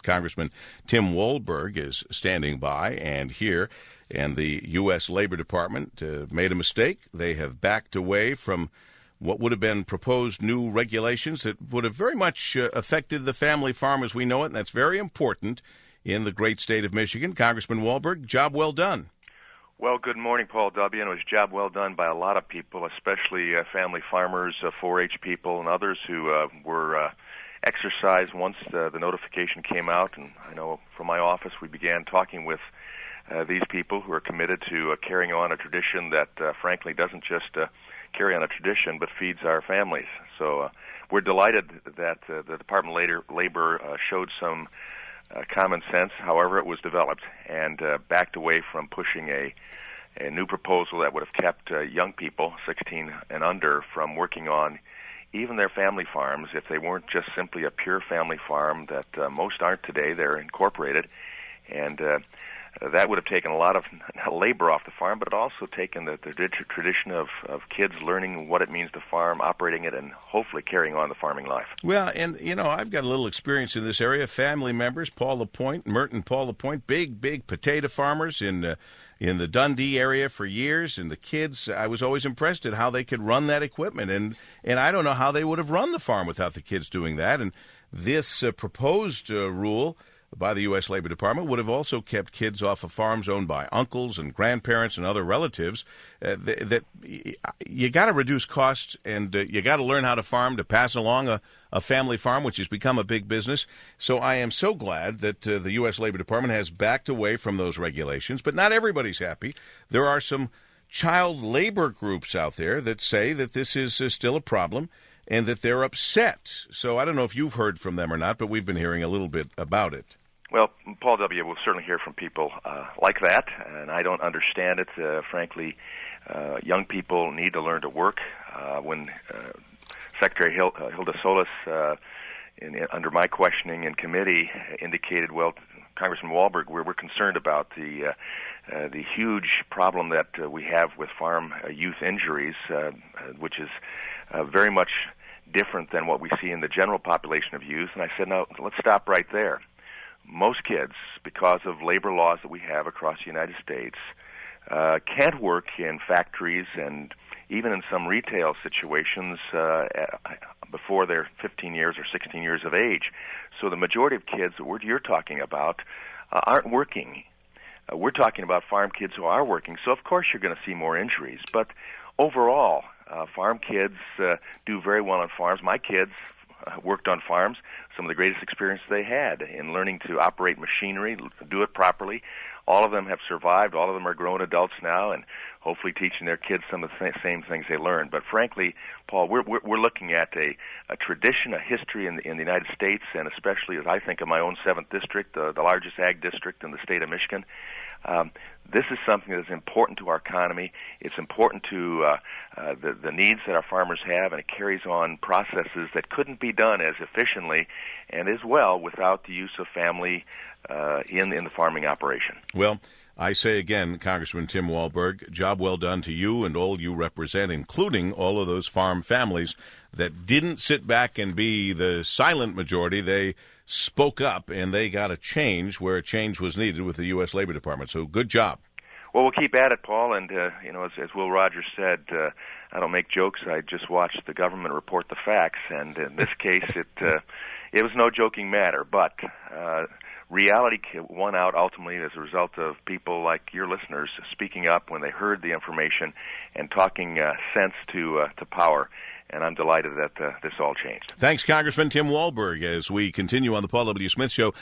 Congressman Tim Walberg is standing by and here. And the U.S. Labor Department made a mistake. They have backed away from what would have been proposed new regulations that would have very much affected the family farm as we know it, and that's very important in the great state of Michigan. Congressman Walberg, job well done. Well, good morning, Paul W. And it was a job well done by a lot of people, especially family farmers, 4-H people, and others who were exercised once the notification came out. And I know from my office we began talking with these people who are committed to carrying on a tradition that, frankly, doesn't just carry on a tradition but feeds our families. So we're delighted that the Department of Labor showed some common sense, however it was developed, and backed away from pushing a new proposal that would have kept young people, 16 and under, from working on even their family farms if they weren't just simply a pure family farm that most aren't today. They're incorporated, and that would have taken a lot of labor off the farm, but it also taken the tradition of kids learning what it means to farm, operating it, and hopefully carrying on the farming life. Well, and, you know, I've got a little experience in this area. Family members, Paul LaPointe, Merton Paul LaPointe, big potato farmers in the Dundee area for years. And the kids, I was always impressed at how they could run that equipment. And I don't know how they would have run the farm without the kids doing that. And this proposed rule by the U.S. Labor Department would have also kept kids off of farms owned by uncles and grandparents and other relatives. That you got to reduce costs, and you got to learn how to farm to pass along a family farm, which has become a big business. So I am so glad that the U.S. Labor Department has backed away from those regulations. But not everybody's happy. There are some child labor groups out there that say that this is still a problem and that they're upset. So I don't know if you've heard from them or not, but we've been hearing a little bit about it. Well, Paul W., will certainly hear from people like that, and I don't understand it. Frankly, young people need to learn to work. When Secretary Hilda Solis, under my questioning in committee, indicated, well, Congressman Walberg, we're concerned about the huge problem that we have with farm youth injuries, which is very much different than what we see in the general population of youth. And I said, no, let's stop right there. Most kids, because of labor laws that we have across the United States, can't work in factories and even in some retail situations before they're 15 years or 16 years of age. So the majority of kids that you're talking about aren't working. We're talking about farm kids who are working. So, of course, you're going to see more injuries. But overall, farm kids do very well on farms. My kids worked on farms. Some of the greatest experience they had in learning to operate machinery, do it properly. All of them have survived. All of them are grown adults now, and hopefully teaching their kids some of the same things they learned. But frankly, Paul, we're looking at a tradition, a history in the United States, and especially as I think of my own 7th district, the largest ag district in the state of Michigan. This is something that is important to our economy. It's important to the needs that our farmers have, and it carries on processes that couldn't be done as efficiently and as well without the use of family in the farming operation. Well, I say again, Congressman Tim Walberg, job well done to you and all you represent, including all of those farm families that didn't sit back and be the silent majority. They spoke up, and they got a change where a change was needed with the U.S. Labor Department. So good job. Well, we'll keep at it, Paul. And, as Will Rogers said, I don't make jokes. I just watched the government report the facts. And in this case, it was no joking matter. But reality won out ultimately as a result of people like your listeners speaking up when they heard the information and talking sense to power. And I'm delighted that this all changed. Thanks, Congressman Tim Walberg, as we continue on the Paul W. Smith Show.